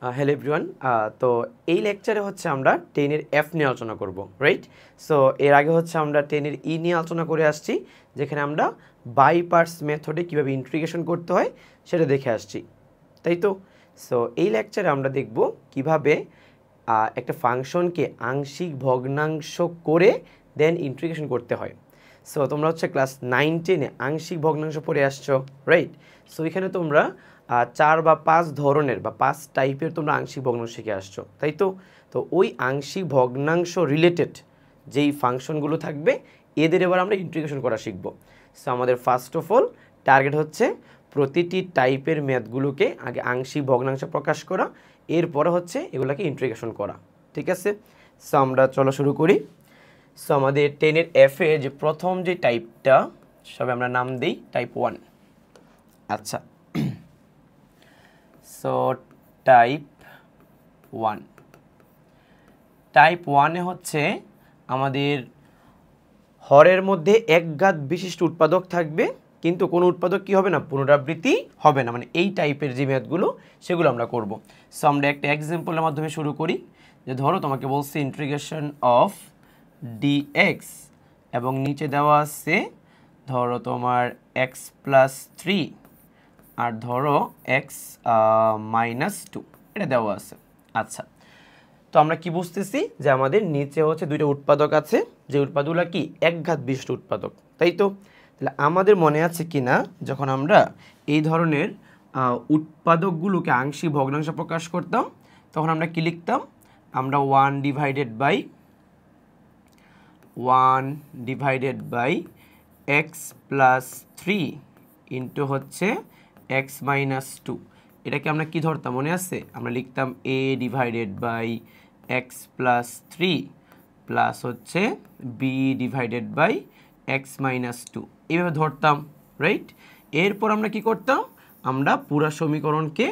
Hello everyone. তো এই লেকচারে হচ্ছে আমরা 10 এর এফ নিয়ে আলোচনা করব, রাইট? সো এর আগে হচ্ছে আমরা 10 এর ই নিয়ে আলোচনা করে আসছি, যেখানে আমরা বাই পার্টস মেথডে কীভাবে ইন্টিগ্রেশন করতে হয় সেটা দেখে আসছি, তাই তো? সো এই লেকচারে আমরা দেখব কিভাবে একটা ফাংশনকে আংশিক ভগ্নাংশ করে দেন ইন্টিগ্রেশন করতে হয়। সো তোমরা হচ্ছে ক্লাস 9-10-এ আংশিক ভগ্নাংশ পড়ে আসছো, রাইট? সো এখানে তোমরা 4 বা 5 ধরনের বা 5 টাইপের তোমরা আংশিক ভগ্নাংশ শিখে আসছো, তাই তো? তো ওই আংশিক ভগ্নাংশ রিলেটেড যেই ফাংশনগুলো থাকবে এদের এবার আমরা ইন্টিগ্রেশন করা শিখব। সো আমাদের ফার্স্ট অফ অল টার্গেট হচ্ছে প্রতিটি টাইপের ম্যাথগুলোকে আগে আংশিক ভগ্নাংশ প্রকাশ করা, এরপরে হচ্ছে এগুলোকে ইন্টিগ্রেশন করা, ঠিক আছে? সো আমরা চলো শুরু করি। সো আমাদের 10-এর এফে যে প্রথম যে টাইপটা সবে আমরা নাম দিই টাইপ 1। আচ্ছা, সো টাইপ 1 হচ্ছে আমাদের হরের মধ্যে একঘাত বিশিষ্ট উৎপাদক থাকবে, কিন্তু কোনো উৎপাদক কি হবে না, পুনরাবৃত্তি হবে না। মানে এই টাইপের যে ম্যাথগুলো সেগুলো আমরা করব। সো আমরা একটা এক্সাম্পলের মাধ্যমে শুরু করি। যে ধরো তোমাকে বলছে ইন্টিগ্রেশন অফ ডিএক্স এবং নিচে দেওয়া আছে ধরো তোমার এক্স প্লাস 3 আর ধরো এক্স মাইনাস 2, এটা দেওয়া আছে। আচ্ছা, তো আমরা কি বুঝতেছি যে আমাদের নিচে হচ্ছে দুইটা উৎপাদক আছে, যে উৎপাদকগুলো কি একঘাত বিশিষ্ট উৎপাদক, তাই তো? তাহলে আমাদের মনে আছে কি না, যখন আমরা এই ধরনের উৎপাদকগুলোকে আংশিক ভগ্নাংশ প্রকাশ করতাম তখন আমরা কি লিখতাম? আমরা 1 divided by x plus 3 into হচ্ছে এক্স মাইনাস 2, এটাকে আমরা কি ধরতাম মনে আছে? আমরা লিখতাম a divided by x plus 3 plus হচ্ছে b divided by x minus 2, এইভাবে ধরতাম, রাইট? এরপর আমরা কি করতাম? আমরা পুরা সমীকরণকে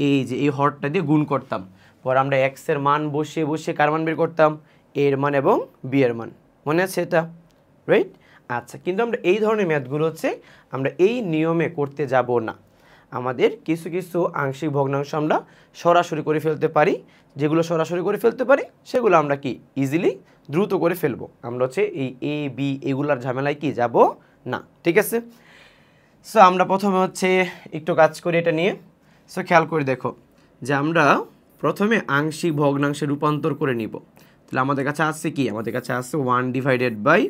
এই যে এই হরটা দিয়ে গুণ করতাম, পর আমরা এক্স এর মান বসিয়ে বসিয়ে কার মান বের করতাম? এর মান এবং বি এর মান, মনে আছে এটা, রাইট? আচ্ছা, কিন্তু আমরা এই ধরনের ম্যাথগুলো হচ্ছে আমরা এই নিয়মে করতে যাব না। আমাদের কিছু কিছু আংশিক ভগ্নাংশ আমরা সরাসরি করে ফেলতে পারি, যেগুলো সরাসরি করে ফেলতে পারি সেগুলো আমরা কি ইজিলি দ্রুত করে ফেলবো। আমরা হচ্ছে এই এ বি এগুলার ঝামেলায় কি যাব না, ঠিক আছে? সো আমরা প্রথমে হচ্ছে একটু কাজ করি এটা নিয়ে। সো খেয়াল করে দেখো যে আমরা প্রথমে আংশিক ভগ্নাংশে রূপান্তর করে নিব। তাহলে আমাদের কাছে আছে কি? আমাদের কাছে আছে 1 divided by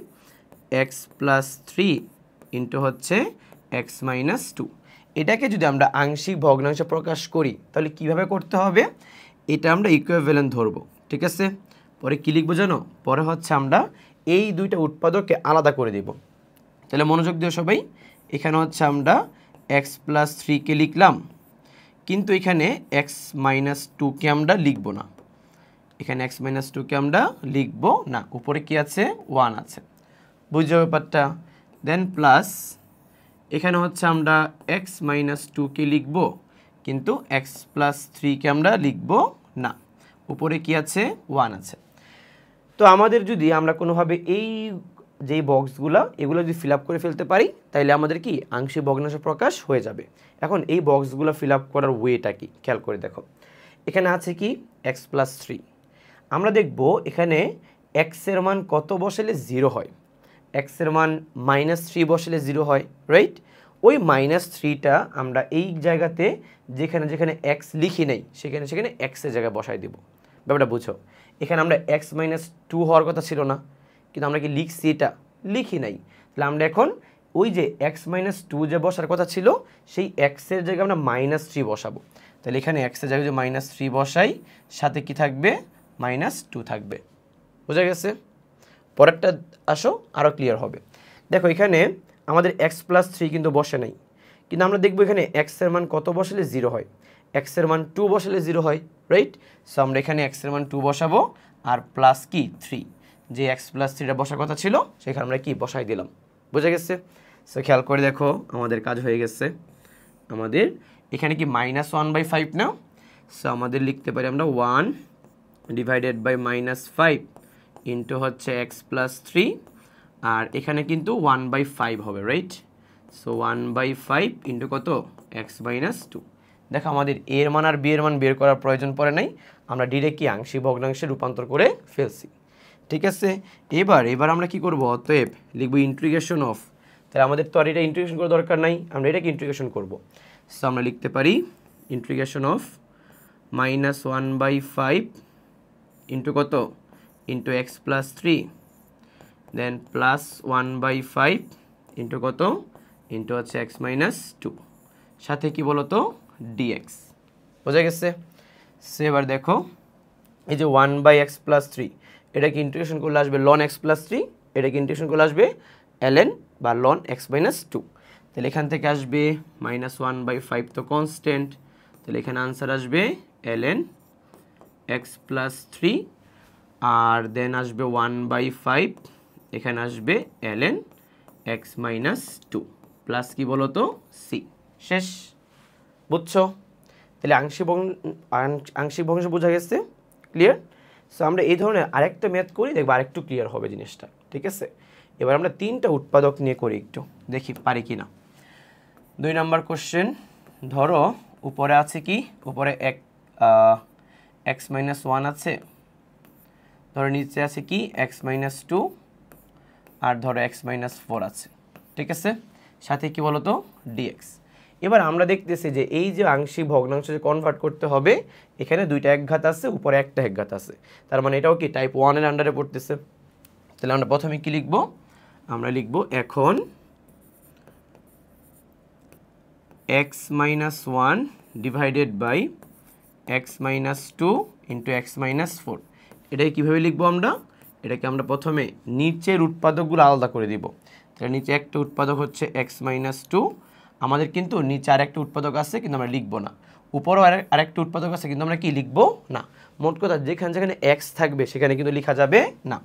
x plus 3 into হচ্ছে এক্স মাইনাস 2। এটাকে যদি আমরা আংশিক ভগ্নাংশ প্রকাশ করি তাহলে কিভাবে করতে হবে? এটা আমরা ইকুইভ্যালেন্ট ধরবো, ঠিক আছে? পরে কি লিখবো জানো? পরে হচ্ছে আমরা এই দুইটা উৎপাদককে আলাদা করে দেব। তাহলে মনোযোগ দিও সবাই। এখানে হচ্ছে আমরা এক্স প্লাস 3কে লিখলাম, কিন্তু এখানে এক্স মাইনাস 2কে আমরা লিখবো না। এখানে এক্স মাইনাস 2কে আমরা লিখবো না, উপরে কি আছে? 1 আছে, বুঝছো ব্যাপারটা? দেন প্লাস এখানে হচ্ছে আমরা এক্স মাইনাস 2কে লিখবো, কিন্তু এক্স প্লাস 3কে আমরা লিখবো না, উপরে কি আছে? 1 আছে। তো আমাদের যদি আমরা কোনোভাবে এই যেই বক্সগুলো এগুলো যদি ফিল আপ করে ফেলতে পারি তাইলে আমাদের কি আংশিক ভগ্নাংশ প্রকাশ হয়ে যাবে। এখন এই বক্সগুলো ফিল আপ করার ওয়েটা কি খেয়াল করে দেখো। এখানে আছে কি এক্স প্লাস 3, আমরা দেখব এখানে এক্সের মান কত বসালে 0 হয়? এক্সের মান মাইনাস 3 বসালে 0 হয়, রাইট? ওই মাইনাস 3টা আমরা এই জায়গাতে যেখানে যেখানে এক্স লিখি নেই সেখানে সেখানে এক্সের জায়গায় বসাই দেব। ব্যাপারটা বুঝো। এখানে আমরা এক্স মাইনাস 2 হওয়ার কথা ছিল না, কিন্তু আমরা কি লিখছি? এটা লিখি নাই। তাহলে আমরা এখন ওই যে এক্স মাইনাস 2 যে বসার কথা ছিল সেই এক্সের জায়গায় আমরা মাইনাস 3 বসাবো। তাহলে এখানে এক্সের জায়গায় যদি মাইনাস 3 বসাই সাথে কি থাকবে? মাইনাস 2 থাকবে। বোঝা গেছে? পরেরটা আসো আরও ক্লিয়ার হবে। দেখো এখানে আমাদের এক্স প্লাস 3 কিন্তু বসে নাই, কিন্তু আমরা দেখবো এখানে এক্সের মান কত বসালে 0 হয়? এক্সের মান 2 বসালে 0 হয়, রাইট? সো আমরা এখানে এক্সের মান 2 বসাবো আর প্লাস কি 3, যে এক্স প্লাস 3টা বসার কথা ছিল সেখানে আমরা কি বসাই দিলাম। বোঝা গেছে? সো খেয়াল করে দেখো আমাদের কাজ হয়ে গেছে। আমাদের এখানে কি -1/5 না? সো আমাদের লিখতে পারি আমরা 1 ডিভাইডেড বাই -5 ইন্টু হচ্ছে এক্স প্লাস 3, আর এখানে কিন্তু 1/5 হবে, রাইট? সো 1/5 ইন্টু কত? X minus 2। দেখো আমাদের এর মান আর বি এর মান বের করার প্রয়োজন পড়ে নাই, আমরা ডিরেক্ট কি আংশিক ভগ্নাংশে রূপান্তর করে ফেলছি। ঠিক আছে, এবার আমরা কি করব, অতএব লিখব ইন্টিগ্রেশন অফ, তাহলে আমাদের তো আর এটা ইন্টিগ্রেশন করার দরকার নাই, আমরা এটাকে ইন্টিগ্রেশন করব। সো আমরা লিখতে পারি ইন্টিগ্রেশন অফ -1/5 ইন্টু কত, ইন্টু এক্স প্লাস 3, দেন প্লাস 1/5 ইন্টু কত, ইন্টু হচ্ছে এক্স মাইনাস 2, সাথে কি বলো তো ডিএক্স। বোঝা গেছে? সে এবার দেখো এই যে 1/x প্লাস 3, এটাকে ইন্টিগ্রেশন করলে আসবে ln x প্লাস 3, এটাকে ইন্টিগ্রেশন করলে আসবে ln বা ln x মাইনাস 2। তাহলে এখান থেকে আসবে -1/5 তো কনস্ট্যান্ট, তাহলে এখানে আনসার আসবে ln x প্লাস 3, আর দেন আসবে 1/5, এখানে আসবে ln x মাইনাস 2 প্লাস কি বলো তো সি। শেষ, বুঝছো? তাহলে আংশিক ভগ্নাংশ বোঝা গেছে, ক্লিয়ার? সো আমরা এই ধরনের আরেকটা ম্যাথ করি, দেখবো আরেকটু ক্লিয়ার হবে জিনিসটা। ঠিক আছে, এবার আমরা 3টা উৎপাদক নিয়ে করি, একটু দেখি পারি কি না। 2 নম্বর কোশ্চেন, ধরো উপরে আছে কি, উপরে x মাইনাস 1 আছে, ধরো নিচে আছে কি x মাইনাস 2, আর ধরো x মাইনাস 4 আছে। ঠিক আছে, সাথে কি বলো তো dx। এবার আমরা দেখতেছি যে এই যে আংশিক ভগ্নাংশ যে কনভার্ট করতে হবে, এখানে দুইটা একঘাত আছে, উপরে একটা একঘাত আছে, তার মানে এটাও কি টাইপ 1 এর আন্ডারে পড়তেছে। তাহলে আমরা প্রথমে কি লিখব, আমরা লিখব এখন x minus 1 divided by x minus 2 into x minus 4। এটাকে কীভাবে লিখবো আমরা, এটাকে আমরা প্রথমে নিচের উৎপাদকগুলো আলাদা করে দিব। তাহলে নিচে একটা উৎপাদক হচ্ছে x মাইনাস 2, আমাদের কিন্তু নিচে আরেকটা উৎপাদক আছে কিন্তু আমরা লিখবো না, উপরেও আরেকটা উৎপাদক আছে কিন্তু আমরা কি লিখবো না। মোট কথা যেখানে যেখানে x থাকবে সেখানে কিন্তু লেখা যাবে না।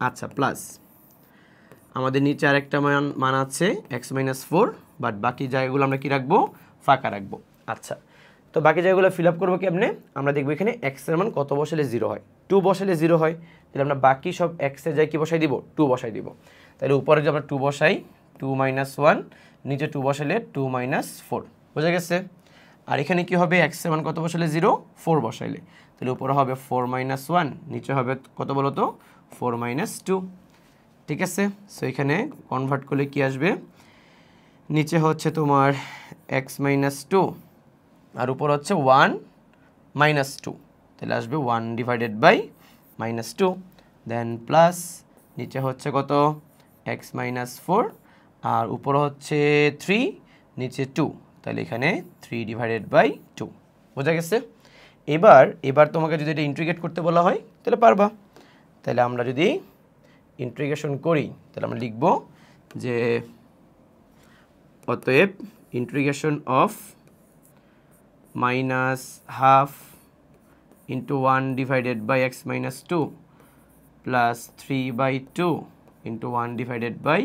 আচ্ছা, প্লাস আমাদের নিচে আরেকটা মান আছে x মাইনাস 4, বাট বাকি জায়গাগুলো আমরা কি রাখবো, ফাঁকা রাখবো। আচ্ছা, তো বাকি জায়গাগুলো ফিল আপ করবো কেমনে, আমরা দেখবো এখানে x এর মান কত বসালে 0 হয়, 2 বসালে 0 হয়, তাহলে আমরা বাকি সব x এর জায়গায় কি বসাই দিব, 2 বসাই দিব। তাহলে উপরে যদি আমরা 2 বসাই, 2 মাইনাস 1, নিচে 2 বসালে 2 মাইনাস 4, বোঝা গেছে? আর এখানে কি হবে, x এর মান কত বসালে 0, 4 বসাইলে, তাহলে উপরে হবে 4 মাইনাস 1, নিচে হবে কত বলো তো 4 মাইনাস 2। ঠিক আছে, সো এখানে কনভার্ট করলে কি আসবে, নিচে হচ্ছে তোমার x মাইনাস 2, আর উপর হচ্ছে 1 মাইনাস 2, তাহলে আসবে 1 divided by minus 2, then plus নিচে হচ্ছে কত x মাইনাস 4, আর উপর হচ্ছে 3, নিচে 2, তাহলে এখানে 3 ডিভাইডেড বাই 2। বোঝা গেছে? এবার তোমাকে যদি এটা ইন্টিগ্রেট করতে বলা হয় তাহলে পারবা। তাহলে আমরা যদি ইন্টিগ্রেশন করি তাহলে আমরা লিখব যে অতএব integration of -12 into 1 divided by x minus 2 plus 3/2 into 1 divided by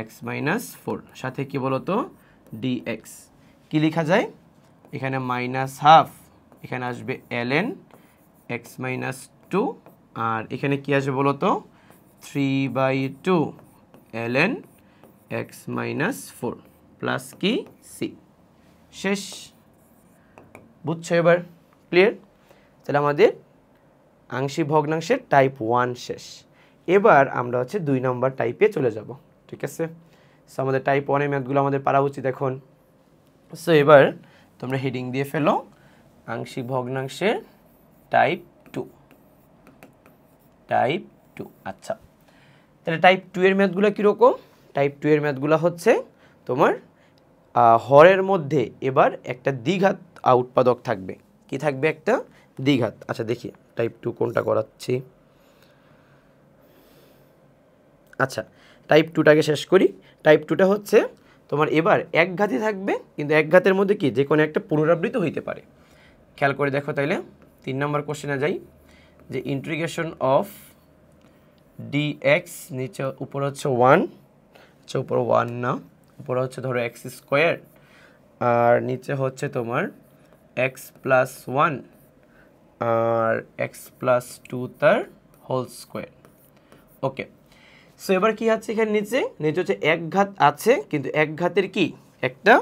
x minus 4, সাথে কি বলতো dx। কি লেখা যায়, এখানে -12, এখানে আসবে ln x মাইনাস 2, আর এখানে কি আসবে বলতো 3/2 ln x মাইনাস 4 প্লাস কি সি। শেষ, বুঝছো এবার, ক্লিয়ার? তাহলে আমাদের আংশিক ভগ্নাংশের টাইপ 1 শেষ। এবার আমরা হচ্ছে 2 নম্বর টাইপে চলে যাব। ঠিক আছে, সো আমাদের টাইপ 1 এর ম্যাথগুলো আমাদের পারা উচিত এখন। সো এবার তোমরা হেডিং দিয়ে ফেলো আংশিক ভগ্নাংশের টাইপ 2, টাইপ 2। আচ্ছা, তাহলে টাইপ 2 এর ম্যাথগুলো কীরকম, টাইপ 2 এর ম্যাথগুলো হচ্ছে তোমার হরের মধ্যে এবার একটা দ্বিঘাত উৎপাদক থাকবে। কি থাকবে, একটা দ্বিঘাত। আচ্ছা দেখি টাইপ 2 কোনটা করাচ্ছি। আচ্ছা, টাইপ 2টাকে শেষ করি। টাইপ 2টা হচ্ছে তোমার এবার একঘাতই থাকবে, কিন্তু একঘাতের মধ্যে কি যে কোনো একটা পুনরাবৃত্ত হইতে পারে। খেয়াল করে দেখো, তাইলে 3 নম্বর কোশ্চেনে যাই, যে ইন্টিগ্রেশন অফ dx, নিচে উপর হচ্ছে 1, আচ্ছা উপর 1 না, উপরে হচ্ছে ধরো x স্কোয়ার, আর নিচে হচ্ছে তোমার x প্লাস 1 আর x প্লাস 2 তার হোল স্কোয়ার। ওকে, সো এবার কি আছে, এখানে নিচে হচ্ছে এক ঘাত আছে, কিন্তু এক ঘাতের কি একটা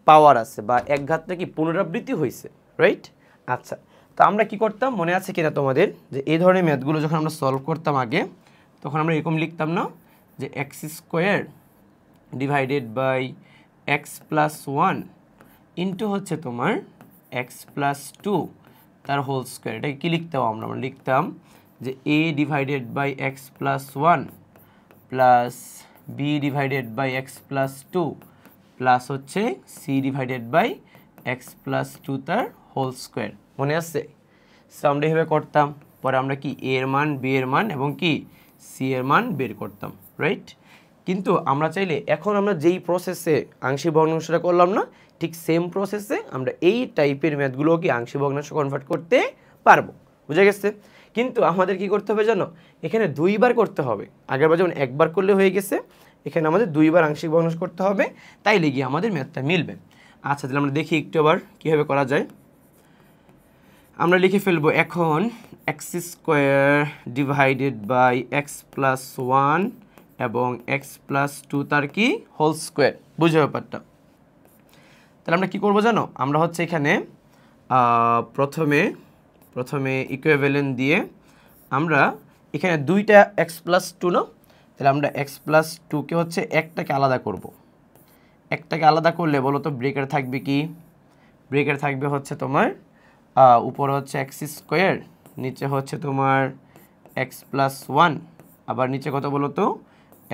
পাওয়ার আছে বা এক ঘাতটা কি পুনরাবৃত্তি হয়েছে, রাইট? আচ্ছা, তো আমরা কি করতাম মনে আছে কিনা তোমাদের, যে এই ধরনের ম্যাথগুলো যখন আমরা সলভ করতাম আগে, তখন আমরা এরকম লিখতাম না যে x square divided by x plus one into হচ্ছে তোমার এক্স প্লাস টু তার হোল স্কোয়ার। এটাকে কী লিখতাম আমরা লিখতাম যে a divided by x plus one plus b divided by x plus two plus হচ্ছে c divided by x plus two তার হোল স্কোয়ার। মনে আছে? সো আমরা এভাবে করতাম, পরে আমরা কি এ এর মান, বি এর মান এবং কি সি এর মান বের করতাম, রাইট? কিন্তু আমরা চাইলে এখন আমরা যেই প্রসেসে আংশিক ভগ্নাংশটা করলাম না, ঠিক সেম প্রসেসে আমরা এই টাইপের ম্যাথগুলো কি আংশিক ভগ্নাংশ কনভার্ট করতে পারবো। বুঝে গেছে? কিন্তু আমাদের কি করতে হবে জানো, এখানে দুইবার করতে হবে। আগেরবার যেমন একবার করলে হয়ে গেছে, এখানে আমাদের দুইবার আংশিক ভগ্নাংশ করতে হবে, তাইলে গিয়ে আমাদের ম্যাথটা মিলবে। আচ্ছা, তাহলে আমরা দেখি একটু আবার কীভাবে করা যায়। আমরা লিখে ফেলবো এখন x square divided by x plus one এবং এক্স প্লাস টু তার কি হোল স্কোয়ার। বুঝে ব্যাপারটা? তাহলে আমরা কি করবো জানো, আমরা হচ্ছে এখানে প্রথমে ইকুইভ্যালেন্ট দিয়ে আমরা এখানে দুইটা এক্স প্লাস টু না, তাহলে আমরা এক্স প্লাস টুকে হচ্ছে একটাকে আলাদা করব। একটাকে আলাদা করলে বলো তো ব্রেকার থাকবে কি? ব্রেকার থাকবে হচ্ছে তোমার উপরে হচ্ছে এক্স স্কোয়ার, নিচে হচ্ছে তোমার এক্স প্লাস ওয়ান, আবার নিচে কত বলো তো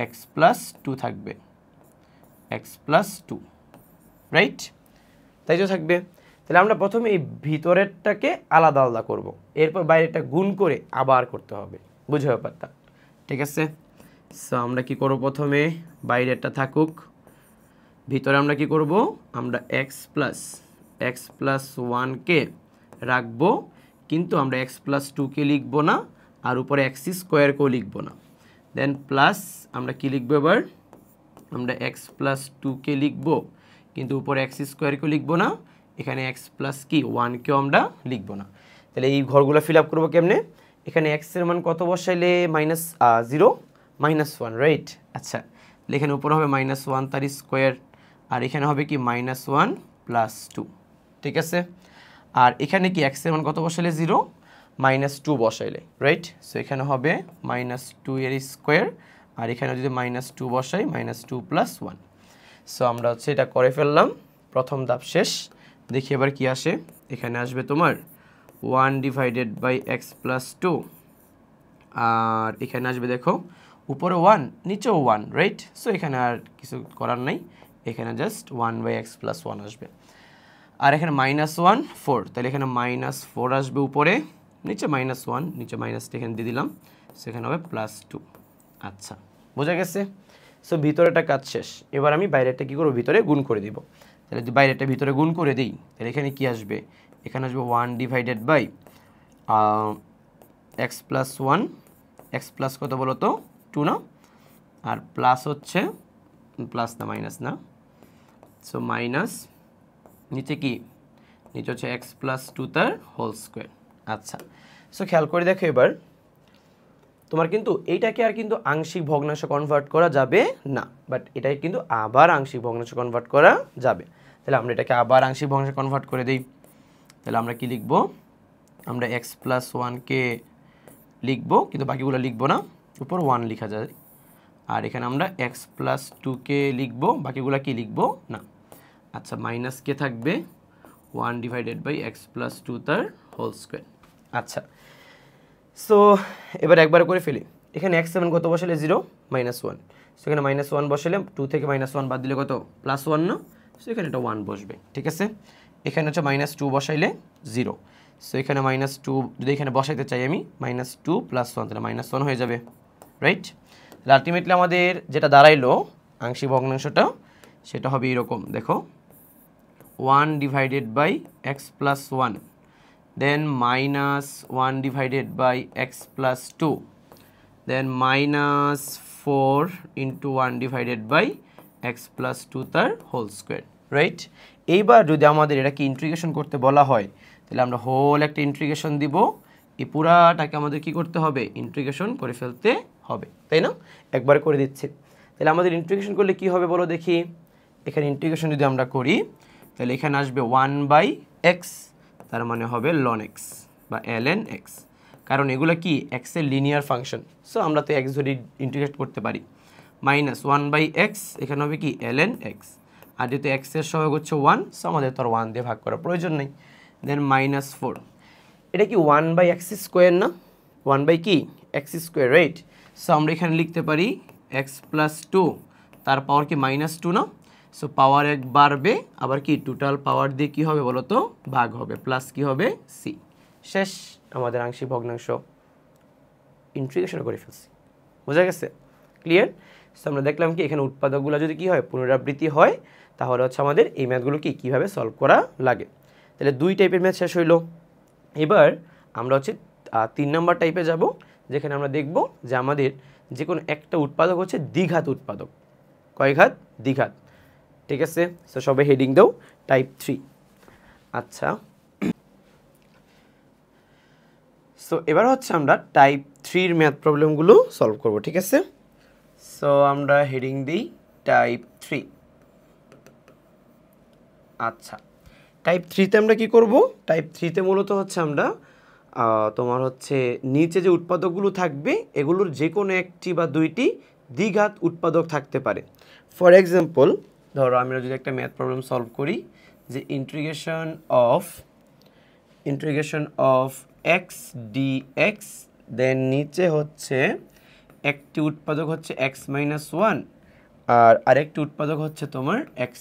এক্স প্লাস টু থাকবে, এক্স প্লাস টু, রাইট? তাই তো থাকবে। তাহলে আমরা প্রথমে এই ভিতরেরটাকে আলাদা আলাদা করব, এরপর বাইরেটা গুণ করে আবার করতে হবে। বুঝে ব্যাপারটা? ঠিক আছে। সো আমরা কি করব, প্রথমে বাইরেরটা থাকুক, ভিতরে আমরা কি করব, আমরা এক্স প্লাস ওয়ানকে রাখবো, কিন্তু আমরা এক্স প্লাস টুকে লিখবো না, আর উপরে এক্স স্কোয়ারকেও লিখবো না। দেন প্লাস আমরা কি লিখবো এবার, আমরা এক্স প্লাস টুকে লিখবো, কিন্তু উপরে এক্স স্কোয়ারকেও লিখবো না, এখানে এক্স প্লাস কি ওয়ানকেও আমরা লিখবো না। তাহলে এই ঘরগুলো ফিল আপ করবো কেমনে? এখানে এক্সের মান কত বসাইলে -0 -1, রাইট? আচ্ছা, তাহলে এখানে উপরে হবে -1 তার স্কোয়ার, আর এখানে হবে কি -1 + 2, ঠিক আছে? আর এখানে কি এক্সের মান কত বসাইলে 0, -2 বসাইলে, রাইট? সো এখানে হবে -2 এর স্কোয়ার, আর এখানে যদি -2 বসাই -2 + 1। সো আমরা হচ্ছে এটা করে ফেললাম, প্রথম ধাপ শেষ। দেখি এবার কি আসে। এখানে আসবে তোমার 1 ডিভাইডেড বাই এক্স প্লাস 2, আর এখানে আসবে দেখো উপরে 1 নিচেও 1, রাইট? সো এখানে আর কিছু করার নাই, এখানে জাস্ট 1/x + 1 আসবে। আর এখানে -1 4, তাহলে এখানে -4 আসবে উপরে, নিচে -1, নিচে মাইনাসটা এখানে দিয়ে দিলাম, সেখানে হবে +2। আচ্ছা, বোঝা গেছে? সো ভিতরেটা কাজ শেষ। এবার আমি বাইরেটা কী করবো, ভিতরে গুণ করে দিব। তাহলে যদি বাইরেটা ভিতরে গুণ করে দিই, তাহলে এখানে কি আসবে, এখানে আসবে 1 divided by x plus 1, x plus কত বলো তো 2 না, আর প্লাস হচ্ছে প্লাস না মাইনাস না, সো মাইনাস নিচে কি, নিচে হচ্ছে এক্স প্লাস 2 তার হোল স্কোয়ার। আচ্ছা, সো খেয়াল করে দেখো এবার তোমার কিন্তু এইটাকে আর কিন্তু আংশিক ভগ্নাংশ কনভার্ট করা যাবে না, বাট এটাকে কিন্তু আবার আংশিক ভগ্নাংশ কনভার্ট করা যাবে। তাহলে আমরা এটাকে আবার আংশিক ভগ্নাংশে কনভার্ট করে দিই। তাহলে আমরা কি লিখব, আমরা এক্স প্লাস 1কে লিখবো, কিন্তু বাকিগুলো লিখবো না, উপর 1 লেখা যায়। আর এখানে আমরা এক্স প্লাস 2কে লিখবো, বাকিগুলো কি লিখবো না। আচ্ছা, মাইনাস কে থাকবে 1 ডিভাইডেড বাই এক্স প্লাস 2 তার হোল স্কোয়ার। আচ্ছা, সো এবার একবার করে ফেলি। এখানে এক্স এর কত বসালে 0 -1, সো এখানে -1 বসালে 2 থেকে -1 বাদ দিলে কত +1 না, সো এখানে এটা 1 বসবে, ঠিক আছে? এখানে হচ্ছে -2 বসাইলে 0, সো এখানে -2 যদি এখানে বসাইতে চাই আমি -2 + 1, তাহলে -1 হয়ে যাবে, রাইট? তাহলে আলটিমেটলি আমাদের যেটা দাঁড়াইলো আংশিক ভগ্নাংশটা, সেটা হবে এরকম, দেখো 1 divided by x plus 1, then -1 divided by x plus 2, then -4 into 1 divided by x plus 2 তার হোল স্কোয়ার, রাইট? এইবার যদি আমাদের এটাকে ইন্টিগ্রেশন করতে বলা হয়, তাহলে আমরা হোল একটা ইন্টিগ্রেশন দিব, এই পুরাটাকে আমাদের কি করতে হবে, ইন্টিগ্রেশন করে ফেলতে হবে, তাই না? একবার করে দিচ্ছি। তাহলে আমাদের ইন্টিগ্রেশন করলে কি হবে বলো দেখি। এখানে ইন্টিগ্রেশন যদি আমরা করি, তাহলে এখানে আসবে 1/x, তার মানে হবে ln x বা ln x, কারণ এগুলো কি x এর লিনিয়ার ফাংশন। সো আমরা তো x ধরে ইন্টিগ্রেট করতে পারি। মাইনাস 1/x এখানে হবে কি ln x, আর যেহেতু x এর সহগ হচ্ছে 1, সো আমাদের তো আর 1 দিয়ে ভাগ করার প্রয়োজন নেই। দেন -4, এটা কি 1/x স্কোয়ার না, 1 কি x স্কোয়ার, রাইট? সো আমরা এখানে লিখতে পারি x + 2, তার পাওয়ার কি -2 না? সো পাওয়ার 1 বাড়বে, আবার কি টোটাল পাওয়ার দিয়ে কি হবে বলো তো, ভাগ হবে, প্লাস কি হবে c। শেষ, আমাদের আংশিক ভগ্নাংশ ইন্টিগ্রেশন করে ফেলছি। বোঝা গেছে? ক্লিয়ার? সো আমরা দেখলাম কি এখানে উৎপাদকগুলো যদি কি হয় পুনরাবৃত্তি হয়, তাহলে হচ্ছে আমাদের এই ম্যাথগুলো কি কীভাবে সলভ করা লাগে। তাহলে 2 টাইপের ম্যাথ শেষ হইলো। এবার আমরা হচ্ছে 3 নম্বর টাইপে যাব, যেখানে আমরা দেখব যে আমাদের যে কোনো একটা উৎপাদক হচ্ছে দ্বিঘাত উৎপাদক। কয় ঘাত? দ্বিঘাত। ঠিক আছে, সো সবাই হেডিং দাও টাইপ 3। আচ্ছা, সো এবার হচ্ছে আমরা টাইপ 3 এর ম্যাথ প্রবলেমগুলো সলভ করব। ঠিক আছে, সো আমরা হেডিং দিই টাইপ 3। আচ্ছা, টাইপ 3তে আমরা কি করব? টাইপ 3তে মূলত হচ্ছে আমরা তোমার হচ্ছে নিচে যে উৎপাদকগুলো থাকবে এগুলোর যে কোনো একটি বা দুইটি দ্বিঘাত উৎপাদক থাকতে পারে। ফর এক্সাম্পল, ধরো আমরা যদি একটা ম্যাথ প্রবলেম সলভ করি যে ইন্টিগ্রেশন অফ x dx, দেন নিচে হচ্ছে একটি উৎপাদক হচ্ছে x - 1 আর আরেকটি উৎপাদক হচ্ছে তোমার x²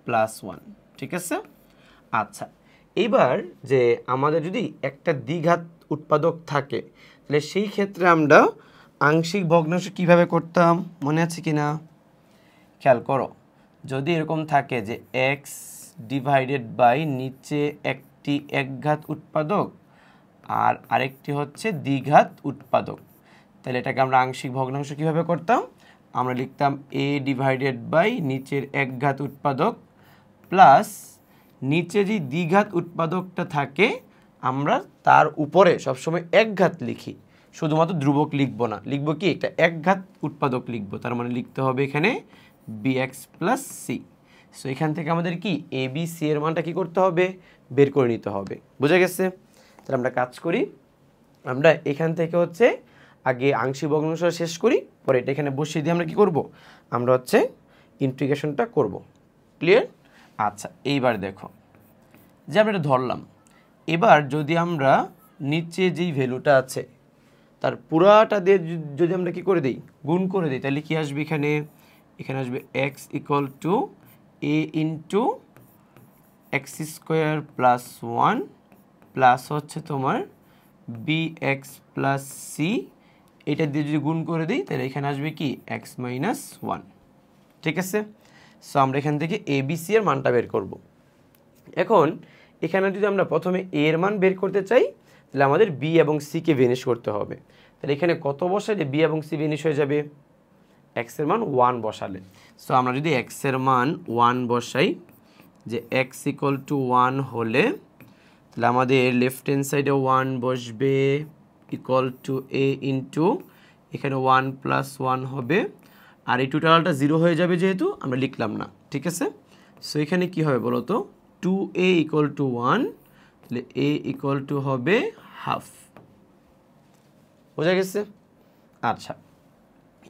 + 1। ঠিক আছে? আচ্ছা, এবার যে আমাদের যদি একটা দ্বিঘাত উৎপাদক থাকে, তাহলে সেই ক্ষেত্রে আমরা আংশিক ভগ্নাংশ কিভাবে করতাম মনে আছে কি না? খেয়াল করো, যদি এরকম থাকে যে x ডিভাইডেড বাই নিচে একটি একঘাত উৎপাদক আর আরেকটি হচ্ছে দ্বিঘাত উৎপাদক, তাহলে এটাকে আমরা আংশিক ভগ্নাংশ কিভাবে করতাম? আমরা লিখতাম a ডিভাইডেড বাই নিচের একঘাত উৎপাদক প্লাস নিচে যে দ্বিঘাত উৎপাদকটা থাকে আমরা তার উপরে সবসময় একঘাত লিখি, শুধুমাত্র ধ্রুবক লিখব না, লিখব কি একটা একঘাত উৎপাদক লিখব, তার মানে লিখতে হবে এখানে bx + c। সো এখান থেকে আমাদের কি a b c এর মানটা কি করতে হবে? বের করে নিতে হবে। বুঝা গেছে? তাহলে আমরা কাজ করি, আমরা এখান থেকে হচ্ছে আগে আংশিক ভগ্নাংশ শেষ করি, পরে এটা এখানে বসিয়ে দিয়ে আমরা কি করব? আমরা হচ্ছে ইন্টিগ্রেশনটা করব। ক্লিয়ার? আচ্ছা, এইবার দেখো যে আমরা এটা ধরলাম, এবার যদি আমরা নিচে যেই ভ্যালুটা আছে তার পুরাটা দিয়ে যদি আমরা কি করে দিই, গুণ করে দিই, তাহলে কি আসবে এখানে? এখানে আসবে x = a * x² + 1 প্লাস হচ্ছে তোমার bx + c, এটা দিয়ে যদি গুণ করে দিই তাহলে এখানে আসবে কি x - 1। ঠিক আছে, সো আমরা এখান থেকে a b c এর মানটা বের করব। এখন এখানে যদি আমরা প্রথমে a এর মান বের করতে চাই, তাহলে আমাদের b এবং c কে ভ্যানিশ করতে হবে। তাহলে এখানে কত বসালে b এবং c ভ্যানিশ হয়ে যাবে? x এর মান 1 বসালে। সো আমরা যদি x এর মান 1 বসাই, যে x = 1 হলে তাহলে আমাদের লেফট হ্যান্ড সাইডে 1 বসবে = a * এখানে 1 + 1 হবে, আর এই টোটালটা 0 হয়ে যাবে যেহেতু আমরা লিখলাম না। ঠিক আছে, সো এখানে কি হবে বলো তো? 2a = 1, তাহলে a = হবে হাফ। বোঝা গেছে? আচ্ছা,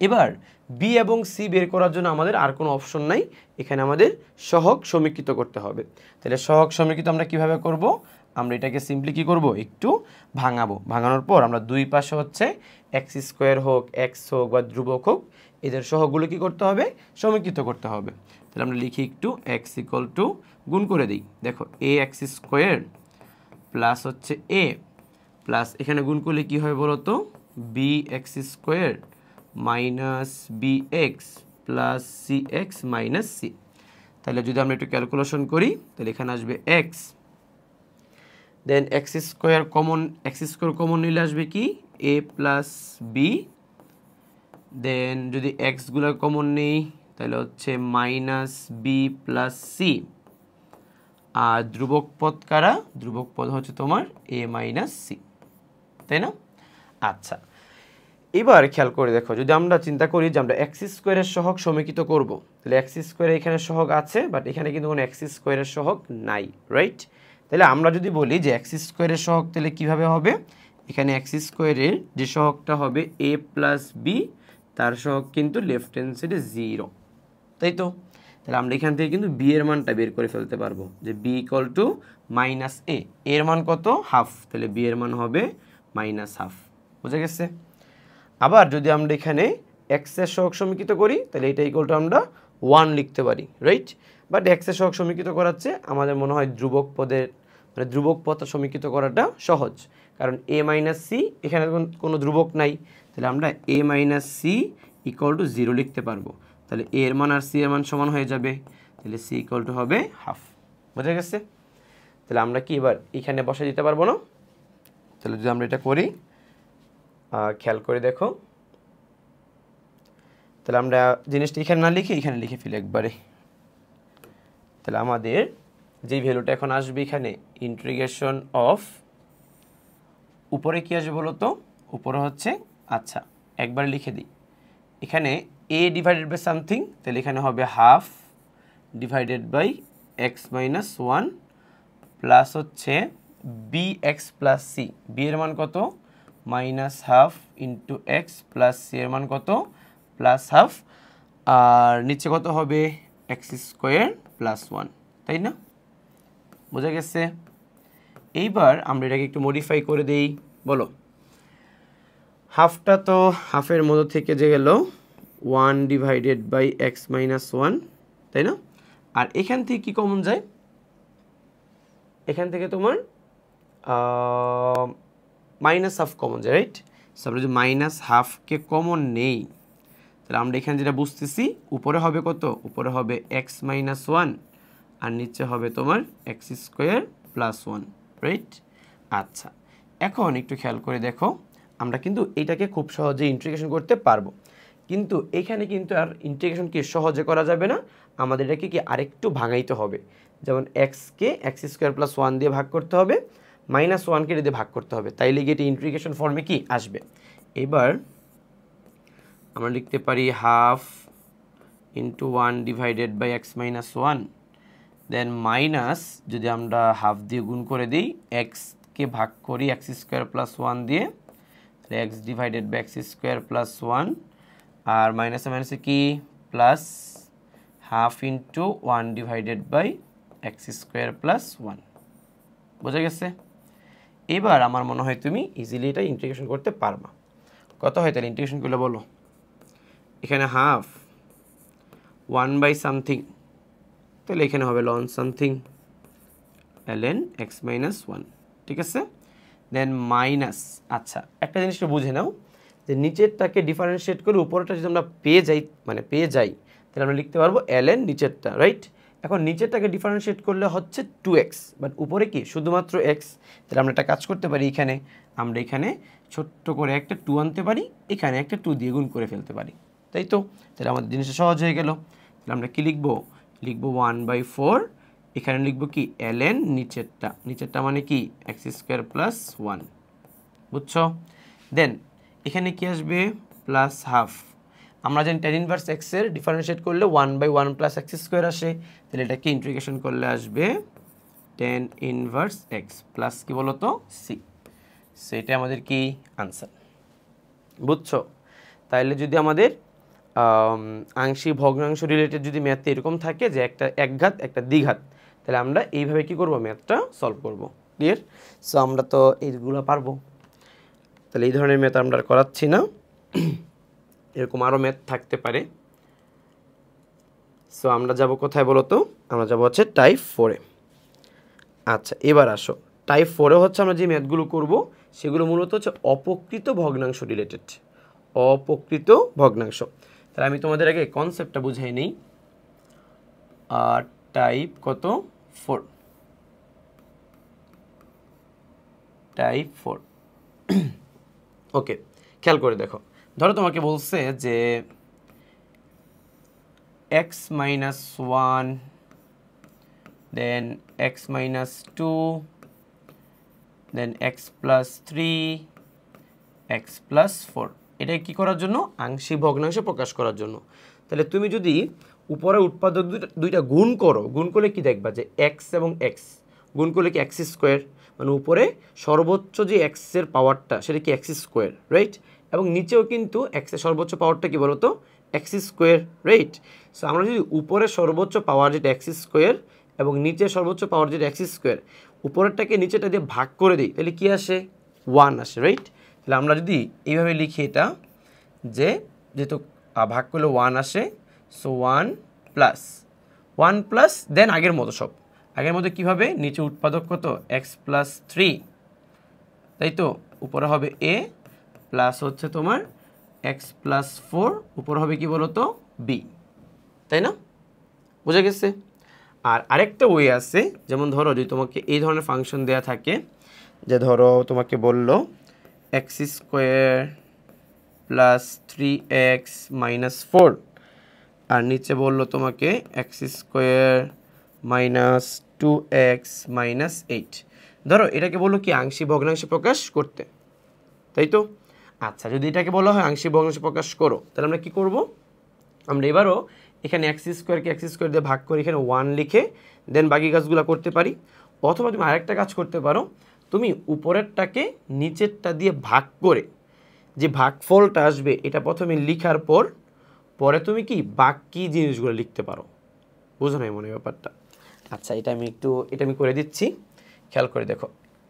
এবার b এবং c বের করার জন্য আমাদের আর কোনো অপশন নাই, এখানে আমাদের সহগ সমীকৃত করতে হবে। তাহলে সহগ সমীকৃত আমরা কিভাবে করব? আমরা এটাকে সিম্পলি কি করব? একটু ভাঙাবো, ভাঙানোর পর আমরা দুই পাশে হচ্ছে x² হোক x হোক বা ধ্রুবক হোক এদের সহগগুলো কি করতে হবে? সমীকৃত করতে হবে। তাহলে আমরা লিখি একটু x = গুণ করে দিই, দেখো ax² প্লাস হচ্ছে a প্লাস এখানে গুণ করলে কি হয় বলো তো? bx² minus bx plus cx minus c। তাহলে যদি আমরা একটু ক্যালকুলেশন করি তাহলে এখানে আসবে x, দেন x² কমন নিলে আসবে কি a প্লাস b, দেন যদি x গুলো কমন নেই তাহলে হচ্ছে মাইনাস বি প্লাস সি, আর ধ্রুবক পদ কারা? ধ্রুবক পদ হচ্ছে তোমার a মাইনাস সি, তাই না? আচ্ছা, এবার খেয়াল করে দেখো, যদি আমরা চিন্তা করি যে আমরা এক্স স্কোয়ারের সহগ সমীকৃত করব, তাহলে এক্স স্কোয়ারে এখানে সহগ আছে, বাট এখানে কিন্তু কোনো এক্স স্কোয়ারের সহগ নাই, রাইট? তাহলে আমরা যদি বলি যে এক্স স্কোয়ারের সহগ, তাহলে কীভাবে হবে? এখানে এক্স স্কোয়ারের যে সহগটা হবে এ প্লাস বি, তার সহগ কিন্তু লেফট হ্যান্ড সাইডে 0, তাই তো? তাহলে আমরা এখান থেকে কিন্তু বি এর মানটা বের করে ফেলতে পারবো, যে বি ইকুয়াল টু মাইনাস এ, এর মান কত? হাফ, তাহলে বি এর মান হবে মাইনাস হাফ। বুঝে গেছে? আবার যদি আমরা এখানে এক্সের সহগ সমীকৃত করি, তাহলে এটা ইকুয়াল টু আমরা 1 লিখতে পারি, রাইট? বাট এক্সের সহগ সমীকৃত করাচ্ছে আমাদের মনে হয় ধ্রুবক পদের, মানে ধ্রুবক পদ সমীকৃত করাটা সহজ, কারণ এ মাইনাস সি, এখানে কোনো ধ্রুবক নাই, তাহলে আমরা এ মাইনাস সি ইকুয়াল টু 0 লিখতে পারবো। তাহলে এ এর মান আর সি এর মান সমান হয়ে যাবে, তাহলে সি ইকুয়াল টু হবে হাফ। বোঝা গেছে? তাহলে আমরা কি এবার এখানে বসে দিতে পারবো না? তাহলে যদি আমরা এটা করি, খেয়াল করে দেখো, তাহলে আমরা জিনিসটা এখানে না লিখে এখানে লিখে ফেলি একবারে। তাহলে আমাদের যে ভ্যালুটা এখন আসবে এখানে, ইন্টিগ্রেশন অফ, উপরে কি আসবে বলো তো? উপরে হচ্ছে, আচ্ছা একবার লিখে দিই, এখানে এ ডিভাইডেড বাই সামথিং, তাহলে এখানে হবে half divided by x minus 1 plus হচ্ছে b x plus c, b এর মান কত? Minus half into x plus c এর মান কত? প্লাস হাফ, আর নিচে কত হবে? এক্স স্কোয়ার প্লাস 1, তাই না? বোঝা গেছে? এইবার আমরা এটাকে একটু মডিফাই করে দেই, বলো। হাফটা তো হাফের মধ্যে থেকে যে গেল 1 ডিভাইডেড বাই এক্স মাইনাস 1, তাই না? আর এখান থেকে কি কমন যায়? এখান থেকে তোমার মাইনাস হাফ কমন যায়, রাইট? আমরা যদি মাইনাস হাফকে কমন নেই, তাহলে আমরা এখানে যেটা বুঝতেছি, উপরে হবে কত? উপরে হবে এক্স মাইনাস 1, আর নিচে হবে তোমার এক্স স্কোয়ার প্লাস 1, রাইট? আচ্ছা, এখন একটু খেয়াল করে দেখো, আমরা কিন্তু এটাকে খুব সহজে ইন্টিগ্রেশন করতে পারবো, কিন্তু এখানে কিন্তু আর ইন্টিগ্রেশন কি সহজে করা যাবে না, আমাদের এটাকে কি আরেকটু ভাঙাইতে হবে। যেমন এক্সকে এক্স স্কোয়ার প্লাস 1 দিয়ে ভাগ করতে হবে, মাইনাস 1কে দিয়ে ভাগ করতে হবে, তাইলে গিয়ে এটি ইন্টিগ্রেশন ফর্মে কি আসবে। এবার আমরা লিখতে পারি half into 1 divided by x minus 1, then minus, যদি আমরা হাফ দিয়ে গুণ করে দিই, এক্সকে ভাগ করি এক্স স্কোয়ার প্লাস 1 দিয়ে, তাহলে x divided by x square plus 1, আর মাইনাসে মাইনাসে কি plus, half into 1 divided by x square plus 1। বোঝা গেছে? এবার আমার মনে হয় তুমি ইজিলি এটা ইন্টিগ্রেশন করতে পারবা। কত হয় তাহলে ইন্টিগ্রেশন করলে বলো? এখানে হাফ 1 বাই সামথিং, তাহলে এখানে হবে ln something ln x minus 1, ঠিক আছে? দেন মাইনাস, আচ্ছা একটা জিনিসটা বুঝে নাও, যে নিচেরটাকে ডিফারেন্সিয়েট করে উপরেরটা যদি আমরা পেয়ে যাই, তাহলে আমরা লিখতে পারবো ln নিচেরটা, রাইট? এখন নিচেরটাকে ডিফারেন্সিয়েট করলে হচ্ছে 2x, বাট উপরে কি শুধুমাত্র x, তাহলে আমরা একটা কাজ করতে পারি, আমরা এখানে ছোট্ট করে একটা 2 আনতে পারি, এখানে একটা 2 দিয়ে গুণ করে ফেলতে পারি, তাই তো? তাহলে আমাদের জিনিসটা সহজ হয়ে গেল। তাহলে আমরা কি লিখবো? 1/4, এখানে লিখবো কি ln নিচেরটা মানে কি এক্স স্কোয়ার প্লাস 1, বুঝছো? দেন এখানে কি আসবে? প্লাস হাফ, আমরা জানি tan ইনভার্স x এর ডিফারেন্সিয়েট করলে 1/1 প্লাস এক্স স্কোয়ার আসে, তাহলে এটাকে ইন্টিগ্রেশন করলে আসবে tan ইনভার্স x প্লাস কি বলতো c, সেটা আমাদের কি আনসার, বুঝছো? তাহলে যদি আমাদের আংশিক ভগ্নাংশ রিলেটেড যদি ম্যাথে এরকম থাকে যে একটা একঘাত একটা দ্বিঘাত, তাহলে আমরা এইভাবে কি করব? ম্যাথটা সলভ করব। ক্লিয়ার? সো আমরা তো এইগুলো পারবো, তাহলে এই ধরনের ম্যাথ আমরা করাচ্ছি না, এরকম আরও ম্যাথ থাকতে পারে। সো আমরা যাব কোথায় বলো তো? আমরা যাব হচ্ছে টাইপ 4-এ। আচ্ছা এবার আসো, টাইপ 4-এ হচ্ছে আমরা যে ম্যাথগুলো করব সেগুলো মূলত হচ্ছে অপকৃত ভগ্নাংশ রিলেটেড, অপকৃত ভগ্নাংশ। তাহলে আমি তোমাদের আগে কনসেপ্টটা বুঝাই নেই। টাইপ কত? 4, টাইপ 4। ওকে, খেয়াল করে দেখো, ধরো তোমাকে বলছে যে x মাইনাস 1, দেন x মাইনাস 2, দেন x প্লাস 3, x প্লাস 4, এটা কি করার জন্য? আংশিক ভগ্নাংশ প্রকাশ করার জন্য। তাহলে তুমি যদি উপরে উৎপাদক দুইটা গুণ করো, গুণ করলে কি দেখবা যে এক্স এবং এক্স গুণ করলে কি এক্স স্কোয়ার, মানে উপরে সর্বোচ্চ যে এক্সের পাওয়ারটা সেটা কি এক্স স্কোয়ার, রাইট? এবং নিচেও কিন্তু এক্সের সর্বোচ্চ পাওয়ারটা কি বলতো? X square, right? সো আমরা যদি উপরে সর্বোচ্চ পাওয়ার যেটা এক্স স্কোয়ার এবং নিচে সর্বোচ্চ পাওয়ার যেটা এক্স স্কোয়ার, উপরেরটাকে নিচেটা দিয়ে ভাগ করে দিই, তাহলে কি আসে? 1 আসে, রাইট? তাহলে আমরা যদি এইভাবে লিখি এটা, যে যেহেতু ভাগ করলে 1 আসে, সো 1 প্লাস দেন আগের মতো সব আগের মতো কীভাবে? নিচে উৎপাদক কত? এক্স প্লাস 3, তাই তো? উপরে হবে এ প্লাস হচ্ছে তোমার এক্স প্লাস 4, উপরে হবে কি বলো তো? বি, তাই না? বোঝা গেছে? আর আরেকটা ওয়ে আছে, যেমন ধরো যদি তোমাকে এই ধরনের ফাংশন দেয়া থাকে, যে ধরো তোমাকে বললো x square plus 3x minus 4, আর নিচে বললো তোমাকে x square minus 2x minus 8। ধরো এটাকে বললো কি আংশিক ভগ্নাংশে প্রকাশ করতে, তাই তো? আচ্ছা, যদি এটাকে বলা হয় আংশিক ভগ্নাংশে প্রকাশ করো, তাহলে আমরা কি করব? আমরা এবারও এখানে এক্স স্কোয়ারকে এক্স স্কোয়ার দিয়ে ভাগ করে এখানে 1 লিখে দেন বাকি কাজগুলো করতে পারি। অথবা তুমি আরেকটা কাজ করতে পারো, তুমি উপরেরটাকে নিচেরটা দিয়ে ভাগ করে যে ভাগফলটা আসবে এটা প্রথমে লিখার পর পরে তুমি কি বাকি জিনিসগুলো লিখতে পারো। বুঝো নাই মনে ব্যাপারটা? আচ্ছা, এটা আমি করে দিচ্ছি, খেয়াল করে দেখো।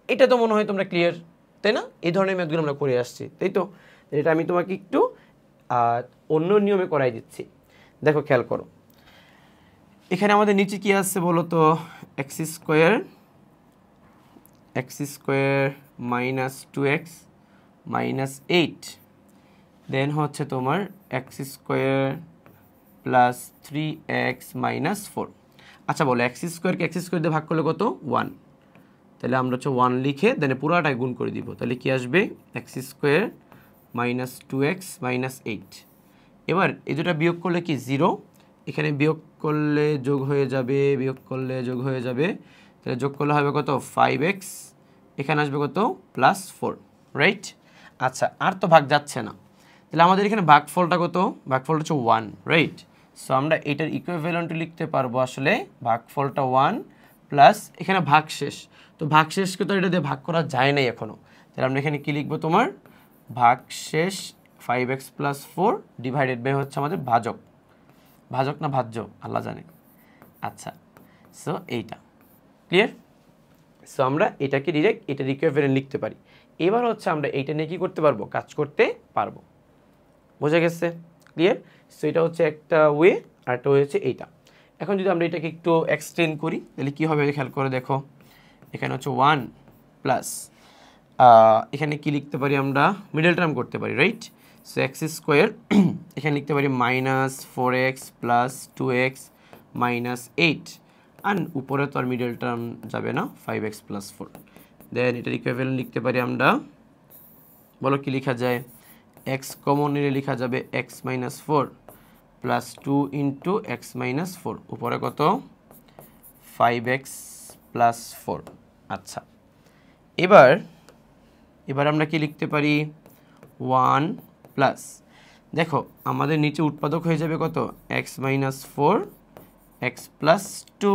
এটা তো মনে হয় তোমরা ক্লিয়ার, তাই না? এই ধরনের ম্যাথগুলো আমরা করে আসছি, তাই তো? এটা আমি তোমাকে একটু অন্য নিয়মে করাই দিচ্ছি। দেখো, খেয়াল করো, এখানে আমাদের নিচে কি আসছে বলো তো? X square minus 2x minus 8, দেন হচ্ছে তোমার x square plus 3x minus 4। আচ্ছা বলো, এক্স স্কোয়ারকে এক্স স্কোয়ার দিয়ে ভাগ করলে কত? 1। তাহলে আমরা হচ্ছে 1 লিখে দেন পুরাটাই গুণ করে দিব, তাহলে কি আসবে? X square minus 2x minus 8। এবার এই দুটা বিয়োগ করলে কি 0, এখানে বিয়োগ করলে যোগ হয়ে যাবে, বিয়োগ করলে যোগ হয়ে যাবে, তাহলে যোগ করলে হবে কত? 5x, এখানে আসবে কত? Plus 4, right? আচ্ছা, আর তো ভাগ যাচ্ছে না, তাহলে আমাদের এখানে ভাগফলটা কত? ভাগফলটা হচ্ছে 1, রাইট? সো আমরা এটার ইকুইভ্যালেন্ট লিখতে পারবো আসলে ভাগফলটা 1 প্লাস এখানে ভাগশেষ, তো ভাগশেষকে তো এটা দিয়ে ভাগ করা যায় নাই এখনো, তাহলে আমরা এখানে কি লিখবো? তোমার ভাগশেষ 5x প্লাস 4 ডিভাইডেড বাই হচ্ছে আমাদের ভাজক, ভাজক না ভাজ্য আল্লাহ জানে। আচ্ছা, সো এইটা ক্লিয়ার? সো আমরা এটাকে ডিরেক্ট এটার ইকুইভ্যালেন্ট লিখতে পারি। এবার হচ্ছে আমরা এইটা নিয়ে কী করতে পারবো? কাজ করতে পারবো। বোঝা গেছে? ক্লিয়ার? সো এটা হচ্ছে একটা ওয়ে, আর একটা ওয়ে হচ্ছে এইটা। এখন যদি আমরা এটাকে একটু এক্সটেন্ড করি তাহলে কী হবে? খেয়াল করে দেখো, এখানে হচ্ছে 1 প্লাস এখানে কি লিখতে পারি আমরা? মিডল টার্ম করতে পারি, রাইট? সো এক্স স্কোয়ার এখানে লিখতে পারি minus 4x plus 2x minus 8, আর উপরে তো আর মিডল টার্ম যাবে না, 5x প্লাস 4। দেন এটার ইকুইভ্যালেন্ট লিখতে পারি আমরা, বলো কি লেখা যায়? এক্স কমন নিলে লেখা যাবে x minus 4 plus 2 into x minus 4, উপরে কত? 5x plus 4। আচ্ছা, এবার আমরা কি লিখতে পারি? 1 প্লাস, দেখো আমাদের নিচে উৎপাদক হয়ে যাবে কত? x মাইনাস 4 x প্লাস 2,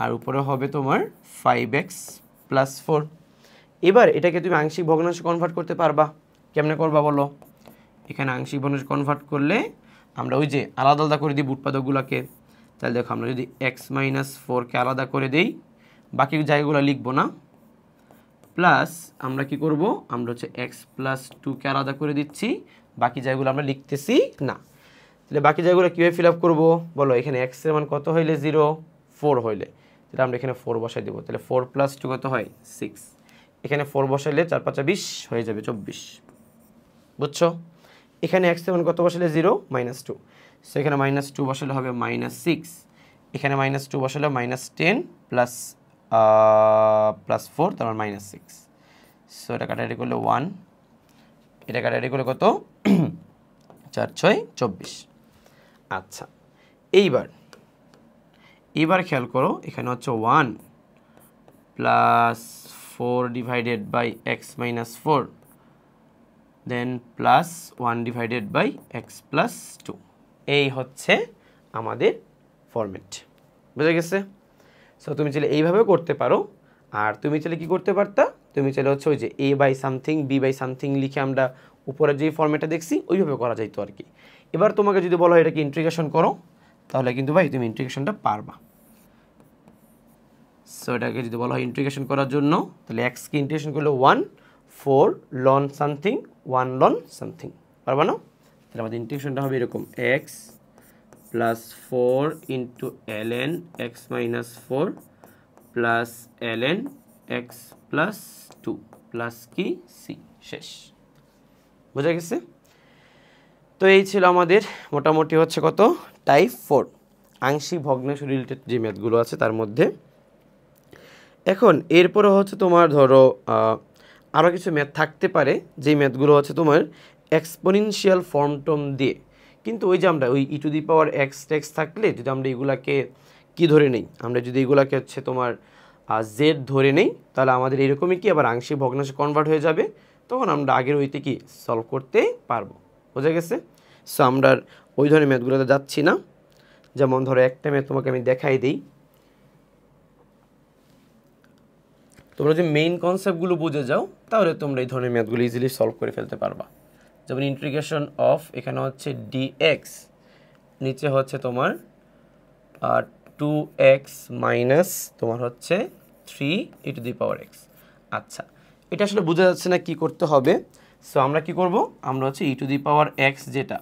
আর উপরে হবে তোমার 5x প্লাস 4। এবার এটাকে তুমি আংশিক ভগ্নাংশে কনভার্ট করতে পারবা। কেমনে করবা বলো? এখানে আংশিক ভগ্নাংশে কনভার্ট করলে আমরা ওই যে আলাদা আলাদা করে দিই উৎপাদকগুলোকে, তাহলে দেখো আমরা যদি x মাইনাস 4কে আলাদা করে দিই, বাকি জায়গাগুলো লিখবো না, প্লাস আমরা কি করব? আমরা হচ্ছে x প্লাস 2কে আলাদা করে দিচ্ছি, বাকি জায়গাগুলো আমরা লিখতেছি না। তাহলে বাকি জায়গাগুলো কীভাবে ফিল আপ করবো বলো? এখানে x এর মান কত হইলে 0? 4 হইলে, তাহলে আমরা এখানে 4 বসাই দেবো, তাহলে 4 প্লাস 2 কত হয়? 6। এখানে 4 বসাইলে 4 5 20 হয়ে যাবে 24, বুঝছো? এখানে x এর মান কত বসালে? 0 মাইনাস 2, সো এখানে মাইনাস 2 বসালে হবে মাইনাস 6, এখানে মাইনাস 2 বসালে মাইনাস 10 প্লাস প্লাস 4, তারপর মাইনাস 6। সো এটা কাটাকাটি করলে 1, এটা কাটাকাটি করলে কত? 4 6 24। আচ্ছা, এইবার খেয়াল করো, এখানে হচ্ছে 1 plus 4 divided by x minus 4 then plus 1 divided by x plus 2। এই হচ্ছে আমাদের ফরম্যাট, বুঝে গেছে? সো তুমি চাইলে এইভাবেও করতে পারো, আর তুমি চাইলে কি করতে পারতা, তুমি চাইলে হচ্ছে ওই যে a by something b by something লিখে আমরা উপরে যে ফরম্যাটটা দেখছি ওইভাবে করা যাইতো আর কি। এবার তোমাকে যদি বলো এটাকে ইন্টিগ্রেশন করো, তাহলে কিন্তু ভাই তুমি ইন্টিগ্রেশনটা পারবা। সো এটাকে যদি বলা হয় ইন্টিগ্রেশন করার জন্য, তাহলে এক্সকে ইন্টিগ্রেশন করলে 1 4 লন সামথিং 1 লন সামথিং, পারবা না? তাহলে আমাদের ইন্টিগ্রেশনটা হবে এরকম x plus 4 into ln x minus 4 plus ln x plus 2 plus কি সি, শেষ। বোঝা গেছে? তো এই ছিল আমাদের মোটামুটি হচ্ছে কত টাইপ 4 আংশিক ভগ্নাংশ রিলেটেড যে ম্যাথগুলো আছে তার মধ্যে। এখন এরপরে হচ্ছে তোমার ধরো আরও কিছু ম্যাথ থাকতে পারে, যে ম্যাথগুলো হচ্ছে তোমার এক্সপোনেনশিয়াল ফর্ম টর্ম দিয়ে, কিন্তু ওই যে আমরা ওই e to the power x টেক্স থাকলে যদি আমরা এগুলাকে কি ধরে নেই, আমরা যদি এগুলাকে হচ্ছে তোমার জেড ধরে নেই, তাহলে আমাদের এরকমই কি আবার আংশিক ভগ্নাংশে কনভার্ট হয়ে যাবে, তখন আমরা আগের ওইতে কি সলভ করতে পারবো। বোঝা গেছে? সো আমরা ওই ধরনের ম্যাথগুলোতে যাচ্ছি না। যেমন ধরো একটা ম্যাথ তোমাকে আমি দেখাই দিই, তোমরা যে মেইন কনসেপ্টগুলো বুঝে যাও তাহলে তোমরা এই ধরনের ম্যাথগুলো ইজিলি সলভ করে ফেলতে পারবা। যেমন ইন্টিগ্রেশন অফ এখানে হচ্ছে dx, নিচে হচ্ছে তোমার 2x মাইনাস তোমার হচ্ছে 3 ই টু দি পাওয়ার এক্স। আচ্ছা, এটা আসলে বোঝা যাচ্ছে না কি করতে হবে। সো আমরা কি করব, আমরা হচ্ছে ই টু দি পাওয়ার এক্স, যেটা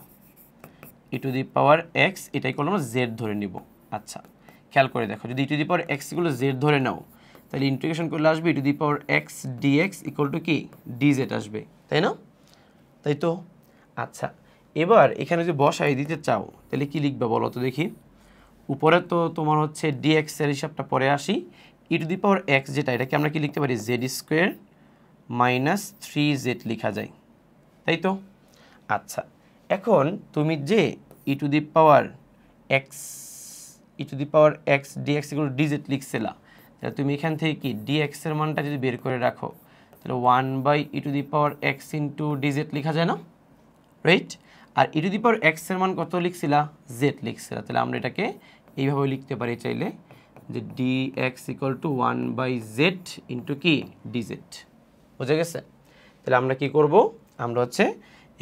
ই টু দি পাওয়ার এক্স এটাই করলে আমরা জেড ধরে নিব। আচ্ছা, খেয়াল করে দেখো, যদি ই টু দি পাওয়ার এক্সগুলো জেড ধরে নাও, তাহলে ইন্টিগ্রেশন করলে আসবে e to the power x dx equal to কি ডিজেড আসবে, তাই না? তাই তো। আচ্ছা, এবার এখানে যদি বসাই দিতে চাও তাহলে কি লিখবে বলো তো দেখি। উপরে তো তোমার হচ্ছে ডিএক্স এর হিসাবটা পরে আসি, ই টু দি পাওয়ার এক্স যেটা, এটাকে আমরা কি লিখতে পারি জেড স্কোয়ার মাইনাস 3z লিখা যায়, তাই তো। আচ্ছা, এখন তুমি যে e to the power x dx equal dz লিখছিলা, তাহলে তুমি এখান থেকে কি ডিএক্স এর মানটা যদি বের করে রাখো, তাহলে 1 by e to the power x into d z লেখা যায় না, রাইট? আর e to the power x এর মান কত লিখছিলা, জেড লিখছিলা, তাহলে আমরা এটাকে এইভাবে লিখতে পারি চাইলে, যে d x equal to 1 by z into কি ডিজেড। বুঝে গেছে? তাহলে আমরা কি করব, আমরা হচ্ছে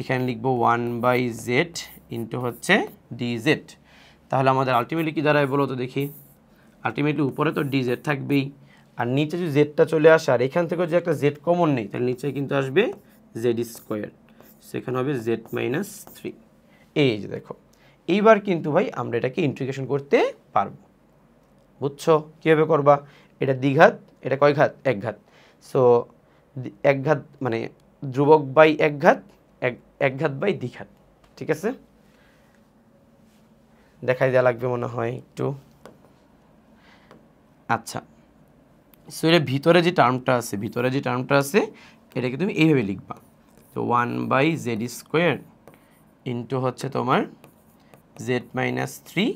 এখানে লিখব 1 বাই জেড ইন্টু হচ্ছে ডিজেড। তাহলে আমাদের আলটিমেটলি কি দাঁড়ায় বলো তো দেখি। আলটিমেটলি উপরে তো ডিজেড থাকবেই, আর নিচে যদি জেডটা চলে আসে, আর এখান থেকে যে একটা জেড কমন নেই, তাহলে নিচে কিন্তু আসবে জেড স্কোয়ার, সেখানে হবে জেড মাইনাস 3। এই যে দেখো, এইবার কিন্তু ভাই আমরা এটাকে ইন্টিগ্রেশন করতে পারবো। বুঝছো কীভাবে করবা? এটা দ্বিঘাত, এটা কয় ঘাত, এক ঘাত। সো এক ঘাত মানে ধ্রুবক বাই এক ঘাত, এক ঘাত বাই দ্বিঘাত, ঠিক আছে? দেখাই দেওয়া লাগবে মনে হয় একটু। আচ্ছা, সো এর ভিতরে যে টার্মটা আছে, এটাকে তুমি এইভাবে লিখবা, তো 1 বাই জেড স্কোয়ার ইন্টু হচ্ছে তোমার জেড মাইনাস 3,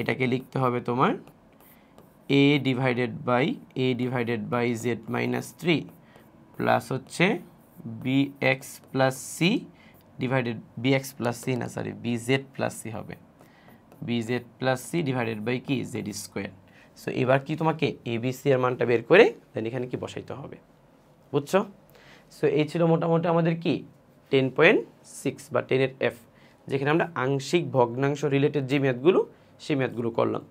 এটাকে লিখতে হবে তোমার a divided by z minus 3 plus হচ্ছে bx plus c divided bx plus c না সরি বিজেড প্লাস সি হবে, bz plus c divided by কি জেড স্কোয়ার। সো এবার কি তোমাকে এবিসি এর মানটা বের করে দেন এখানে কি বসাইতে হবে। বুঝছো? সো এই ছিল মোটামুটি আমাদের কি 10.6 বা 10-এর এফ, যেখানে আমরা আংশিক ভগ্নাংশ রিলেটেড যে ম্যাথগুলো সেই ম্যাথগুলো করলাম।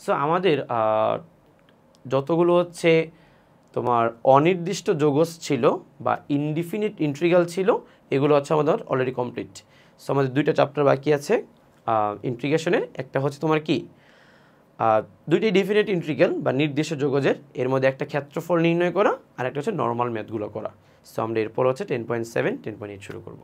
সো আমাদের যতগুলো হচ্ছে তোমার অনির্দিষ্ট যোগজ ছিল বা ইনডিফিনিট ইন্টিগ্রাল ছিল, এগুলো হচ্ছে আমাদের অলরেডি কমপ্লিট। সো আমাদের দুইটা চ্যাপ্টার বাকি আছে ইন্টিগ্রেশনের। একটা হচ্ছে তোমার কি দুইটি ডিফিনিট ইন্টিগ্রাল বা নির্দিষ্ট যোগজের, এর মধ্যে একটা ক্ষেত্রফল নির্ণয় করা, আর একটা হচ্ছে নর্মাল ম্যাথগুলো করা। সো আমরা এরপর হচ্ছে 10.7 10.8 শুরু করব।